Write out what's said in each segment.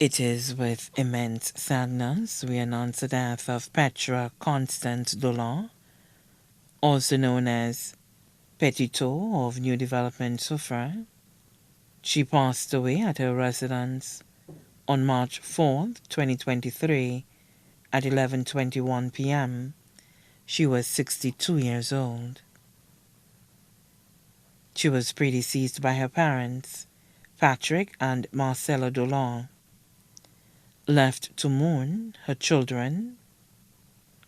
It is with immense sadness we announce the death of Petra Constance Dolor, also known as Petito of New Development Soufrière. She passed away at her residence on March 4th, 2023 at 11:21 p.m. She was 62 years old. She was predeceased by her parents, Patrick and Marcella Dolor. Left to mourn her children,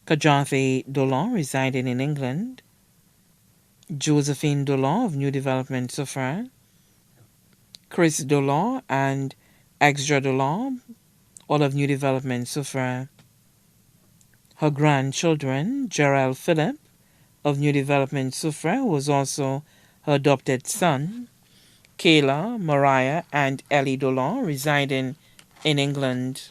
Kajathy Dolor residing in England, Josephine Dolor of New Development Soufrière, Chris Dolor and Extra Dolor, all of New Development Soufrière. Her grandchildren, Gerald Philip of New Development Soufrière, who was also her adopted son, Kayla, Mariah, and Ellie Dolor residing in England.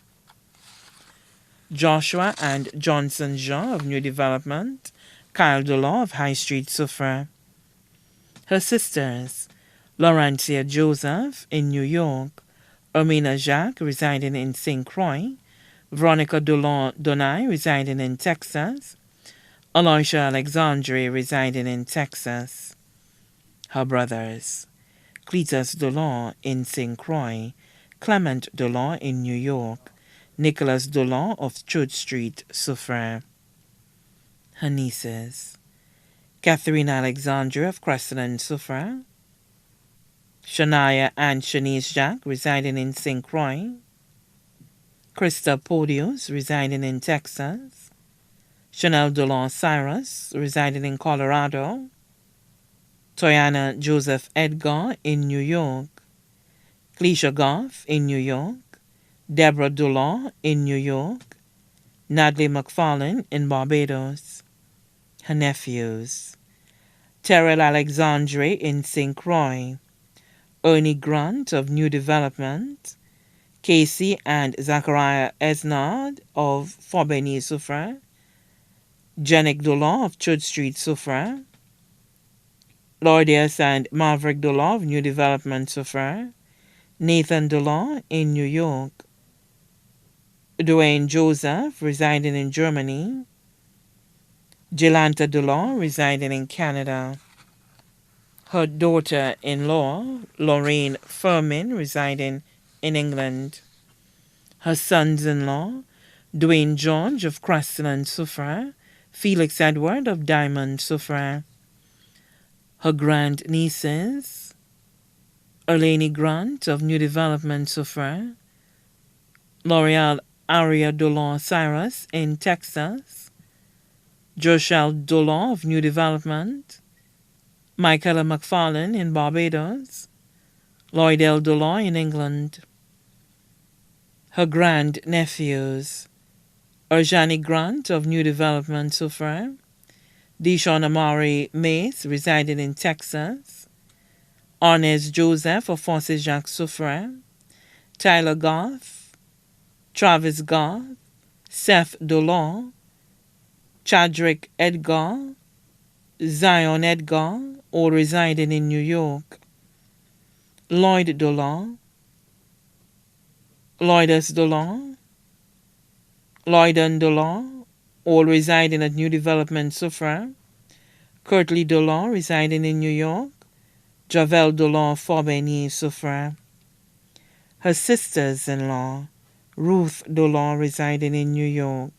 Joshua and Johnson Jean of New Development, Kyle Dolor of High Street Soufrière. Her sisters, Laurentia Joseph in New York, Ermina Jacques residing in St. Croix, Veronica Dolor Donai residing in Texas, Aloysia Alexandre residing in Texas. Her brothers, Cletus Dolor in St. Croix, Clement Dolor in New York, Nicholas Dolor of Church Street, Soufrière. Her nieces, Catherine Alexandra of Cressland, Soufrière, Shania and Shanice Jacques residing in St. Croix, Krista Podius residing in Texas, Chanel Dolor Cyrus residing in Colorado, Toyana Joseph Edgar in New York, Cleisha Goff in New York, Deborah Dolor in New York, Natalie McFarlane in Barbados. Her nephews, Terrell Alexandre in St. Croix, Ernie Grant of New Development, Casey and Zachariah Esnard of Fort-Benny, Soufrière, Janik Dolor of Church Street, Soufrière, Lourdes and Maverick Dolor of New Development, Soufrière, Nathan Dolor in New York, Dwayne Joseph residing in Germany, Jelanta Dolor residing in Canada. Her daughter-in-law, Lorraine Furman, residing in England. Her sons-in-law, Dwayne George of Crestland, Soufrière, Felix Edward of Diamond, Soufrière. Her grandnieces, Erlene Grant of New Development, Soufrière, L'Oreal Aria Dolor Cyrus in Texas, Joshelle Dolor of New Development, Michaela McFarlane in Barbados, Lloydell Dolor in England. Her grandnephews, Urjani Grant of New Development, Soufrière, Deshawn Amari Mace residing in Texas, Arnez Joseph of Forces Jacques, Soufrière, Tyler Goff, Travis Goff, Seth Dolor, Chadrick Edgar, Zion Edgar, all residing in New York, Lloyd Dolor, Lourdes Dolor, Lloyden Dolor, all residing at New Development, Soufrière, Curtly Dolor residing in New York, Javel Dolor, Fort-Benny, Soufrière. Her sisters-in-law, Ruth Dolor residing in New York,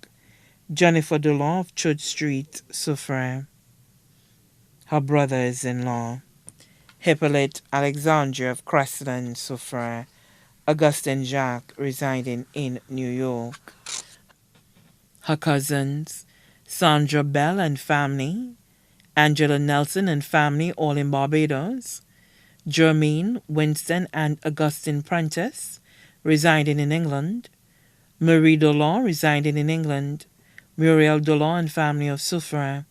Jennifer Dolor of Church Street, Soufrière. Her brothers-in-law, Hippolyte Alexandre of Crestland, Soufrière, Augustin Jacques residing in New York. Her cousins, Sandra Bell and family, Angela Nelson and family, all in Barbados, Jermaine, Winston, and Augustine Prentice, residing in England, Marie Dolor, residing in England, Muriel Dolor and family of Soufrière,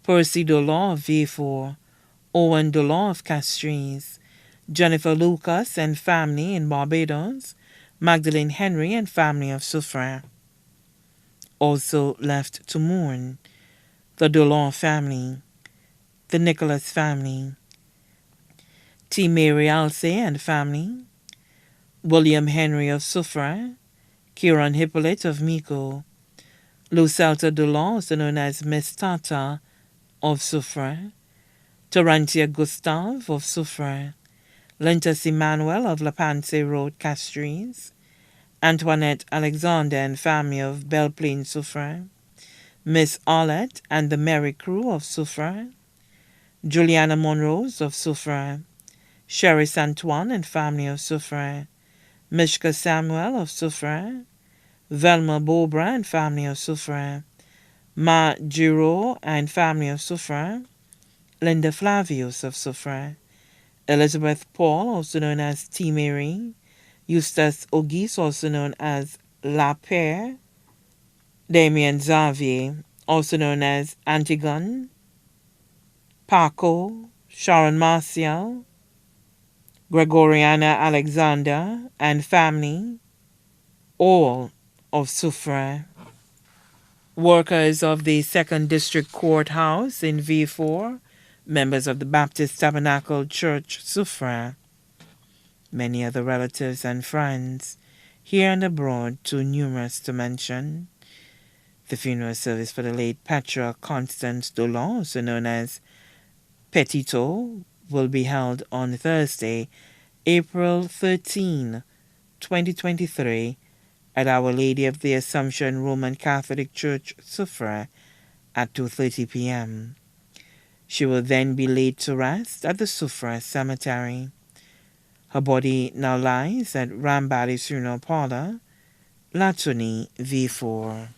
Percy Dolor of Vieux-Fort, Owen Dolor of Castries, Jennifer Lucas and family in Barbados, Magdalene Henry and family of Soufrière. Also left to mourn, the Dolor family, the Nicholas family, T. Mary Alsey and family, William Henry of Soufrière, Kieran Hippolyte of Mico, Lucelta Dolor, also known as Miss Tata of Soufrière, Tarantia Gustave of Soufrière, Lentus Emmanuel of La Panse Road, Castries, Antoinette Alexander and family of Belle Plaine, Soufrière, Miss Arlette and the Merry Crew of Soufrière, Juliana Monrose of Soufrière, Sherry Santoine and family of Soufrière, Mishka Samuel of Soufrière, Velma Beaubra and family of Soufrière, Ma Giraud and family of Soufrière, Linda Flavius of Soufrière, Elizabeth Paul, also known as T. Mary, Eustace Auguste, also known as La Père, Damien Xavier, also known as Antigone, Paco, Sharon Martial, Gregoriana Alexander and family, all of Soufrière. Workers of the 2nd District Courthouse in V4, members of the Baptist Tabernacle Church, Soufrière, many other relatives and friends, here and abroad, too numerous to mention. The funeral service for the late Petra Constance Dolor, also known as Petito, will be held on Thursday, April 13, 2023, at Our Lady of the Assumption Roman Catholic Church, Soufrière, at 2:30 p.m. She will then be laid to rest at the Soufrière Cemetery. Her body now lies at Rambadi's Funeral Parlor, Latuni, V4.